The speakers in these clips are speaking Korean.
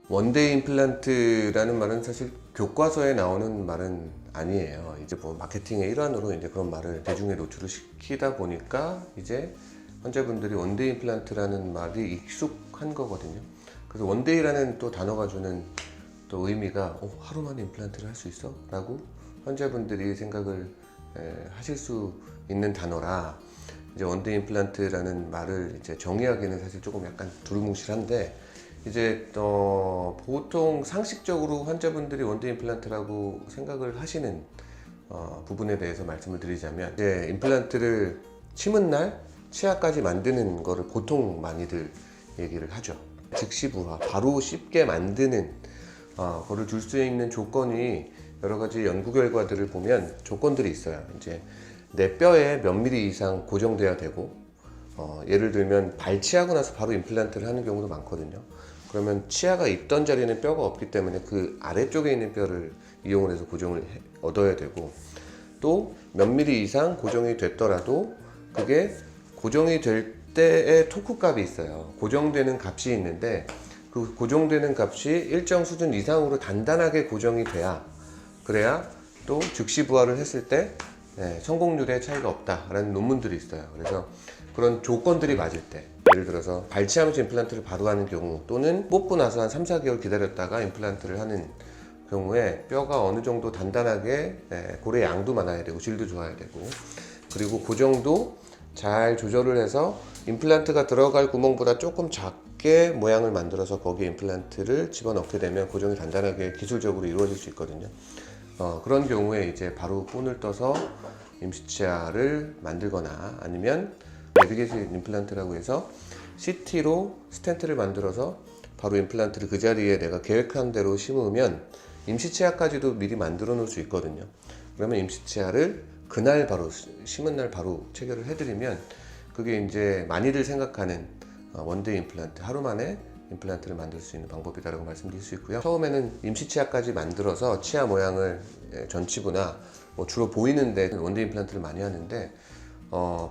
원데이 임플란트라는 말은 사실 교과서에 나오는 말은 아니에요. 이제 뭐 마케팅의 일환으로 이제 그런 말을 대중에 노출을 시키다 보니까 이제 환자분들이 원데이 임플란트라는 말이 익숙한 거거든요. 그래서 원데이라는 또 단어가 주는 또 의미가 하루 만에 임플란트를 할 수 있어? 라고 환자분들이 생각을 하실 수 있는 단어라 이제 원데이 임플란트라는 말을 이제 정의하기는 사실 조금 약간 두루뭉실한데 이제 보통 상식적으로 환자분들이 원데이 임플란트라고 생각을 하시는 부분에 대해서 말씀을 드리자면 이제 임플란트를 심은 날 치아까지 만드는 거를 보통 많이들 얘기를 하죠. 즉시 부하, 바로 쉽게 만드는 거를 줄 수 있는 조건이 여러 가지 연구 결과들을 보면 조건들이 있어요. 이제 내 뼈에 몇 미리 이상 고정돼야 되고 예를 들면 발치하고 나서 바로 임플란트를 하는 경우도 많거든요. 그러면 치아가 있던 자리에는 뼈가 없기 때문에 그 아래쪽에 있는 뼈를 이용을 해서 고정을 얻어야 되고 또 몇 미리 이상 고정이 됐더라도 그게 고정이 될 때의 토크 값이 있어요. 고정되는 값이 있는데 그 고정되는 값이 일정 수준 이상으로 단단하게 고정이 돼야 그래야 또 즉시 부하를 했을 때 성공률에 차이가 없다라는 논문들이 있어요. 그래서 그런 조건들이 맞을 때 예를 들어서 발치하면서 임플란트를 바로 하는 경우 또는 뽑고 나서 한 3, 4개월 기다렸다가 임플란트를 하는 경우에 뼈가 어느 정도 단단하게 고래 양도 많아야 되고 질도 좋아야 되고 그리고 고정도 잘 조절을 해서 임플란트가 들어갈 구멍보다 조금 작게 모양을 만들어서 거기에 임플란트를 집어넣게 되면 고정이 단단하게 기술적으로 이루어질 수 있거든요. 그런 경우에 이제 바로 본을 떠서 임시치아를 만들거나 아니면 내비게이션 임플란트라고 해서 CT로 스텐트를 만들어서 바로 임플란트를 그 자리에 내가 계획한 대로 심으면 임시치아까지도 미리 만들어 놓을 수 있거든요. 그러면 임시치아를 그날 바로 심은 날 바로 체결을 해드리면 그게 이제 많이들 생각하는 원데이 임플란트 하루 만에 임플란트를 만들 수 있는 방법이다라고 말씀드릴 수 있고요. 처음에는 임시치아까지 만들어서 치아 모양을 전치부나 주로 보이는데 원데이 임플란트를 많이 하는데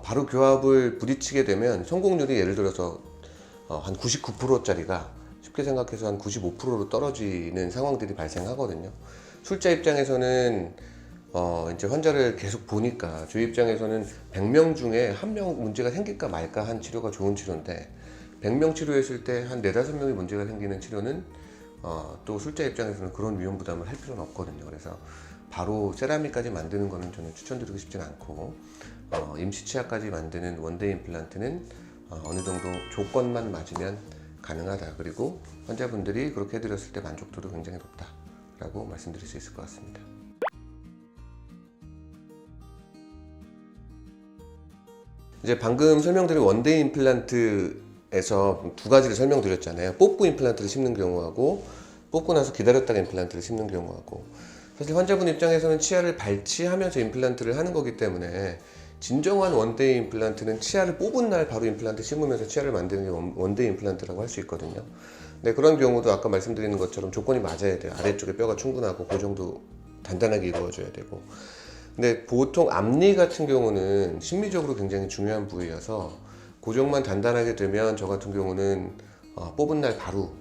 바로 교합을 부딪히게 되면 성공률이 예를 들어서 한 99%짜리가 쉽게 생각해서 한 95%로 떨어지는 상황들이 발생하거든요. 술자 입장에서는 이제 환자를 계속 보니까 저희 입장에서는 100명 중에 1명 문제가 생길까 말까 한 치료가 좋은 치료인데 100명 치료했을 때 한 4, 5명이 문제가 생기는 치료는 또 술자 입장에서는 그런 위험 부담을 할 필요는 없거든요. 그래서 바로 세라믹까지 만드는 거는 저는 추천드리고 싶지는 않고 임시치아까지 만드는 원데이 임플란트는 어느 정도 조건만 맞으면 가능하다. 그리고 환자분들이 그렇게 해드렸을 때 만족도도 굉장히 높다라고 말씀드릴 수 있을 것 같습니다. 이제 방금 설명드린 원데이 임플란트에서 두 가지를 설명드렸잖아요. 뽑고 임플란트를 심는 경우하고 뽑고 나서 기다렸다가 임플란트를 심는 경우하고 사실 환자분 입장에서는 치아를 발치하면서 임플란트를 하는 거기 때문에 진정한 원데이 임플란트는 치아를 뽑은 날 바로 임플란트 심으면서 치아를 만드는 게 원데이 임플란트라고 할 수 있거든요. 네, 그런 경우도 아까 말씀드리는 것처럼 조건이 맞아야 돼요. 아래쪽에 뼈가 충분하고 고정도 단단하게 이루어져야 되고 근데 보통 앞니 같은 경우는 심리적으로 굉장히 중요한 부위여서 고정만 단단하게 되면 저 같은 경우는 뽑은 날 바로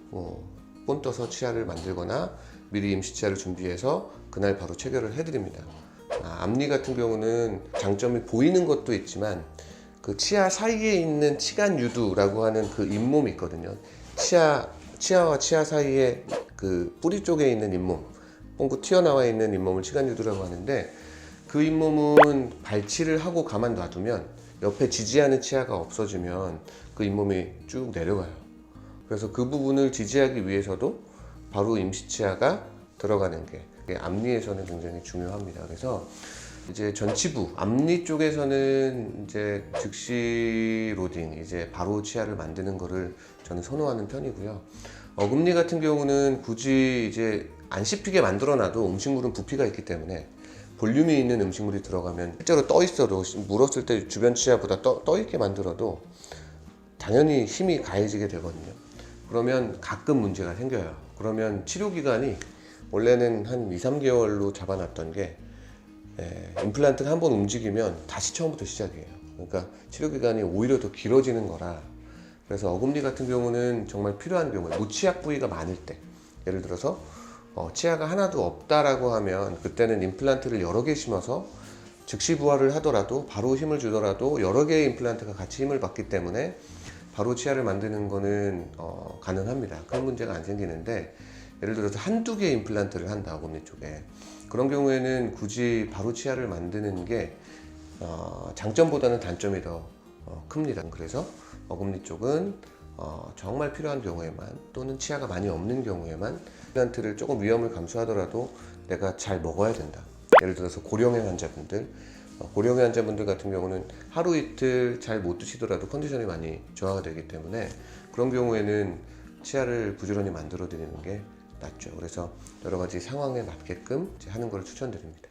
본 떠서 치아를 만들거나 미리 임시치아를 준비해서 그날 바로 체결을 해드립니다. 앞니 같은 경우는 장점이 보이는 것도 있지만 그 치아 사이에 있는 치간 유두라고 하는 그 잇몸이 있거든요. 치아와 치아 사이에 그 뿌리 쪽에 있는 잇몸, 뻥긋 튀어나와 있는 잇몸을 치간 유두라고 하는데 그 잇몸은 발치를 하고 가만 놔두면 옆에 지지하는 치아가 없어지면 그 잇몸이 쭉 내려가요. 그래서 그 부분을 지지하기 위해서도 바로 임시치아가 들어가는 게 앞니에서는 굉장히 중요합니다. 그래서 이제 전치부 앞니 쪽에서는 이제 즉시 로딩 이제 바로 치아를 만드는 거를 저는 선호하는 편이고요. 어금니 같은 경우는 굳이 이제 안 씹히게 만들어놔도 음식물은 부피가 있기 때문에 볼륨이 있는 음식물이 들어가면 실제로 떠 있어도 물었을 때 주변 치아보다 떠 있게 만들어도 당연히 힘이 가해지게 되거든요. 그러면 가끔 문제가 생겨요. 그러면 치료 기간이 원래는 한 2, 3개월로 잡아놨던 게 임플란트가 한번 움직이면 다시 처음부터 시작이에요. 그러니까 치료 기간이 오히려 더 길어지는 거라 그래서 어금니 같은 경우는 정말 필요한 경우에 무치약 부위가 많을 때 예를 들어서 치아가 하나도 없다라고 하면 그때는 임플란트를 여러 개 심어서 즉시 부활을 하더라도 바로 힘을 주더라도 여러 개의 임플란트가 같이 힘을 받기 때문에 바로 치아를 만드는 거는 가능합니다. 큰 문제가 안 생기는데, 예를 들어서 한두 개의 임플란트를 한다, 어금니 쪽에. 그런 경우에는 굳이 바로 치아를 만드는 게 장점보다는 단점이 더 큽니다. 그래서 어금니 쪽은 정말 필요한 경우에만, 또는 치아가 많이 없는 경우에만 임플란트를 조금 위험을 감수하더라도 내가 잘 먹어야 된다. 예를 들어서 고령의 환자분들, 고령의 환자분들 같은 경우는 하루 이틀 잘 못 드시더라도 컨디션이 많이 저하가 되기 때문에 그런 경우에는 치아를 부지런히 만들어 드리는 게 낫죠. 그래서 여러 가지 상황에 맞게끔 하는 걸 추천드립니다.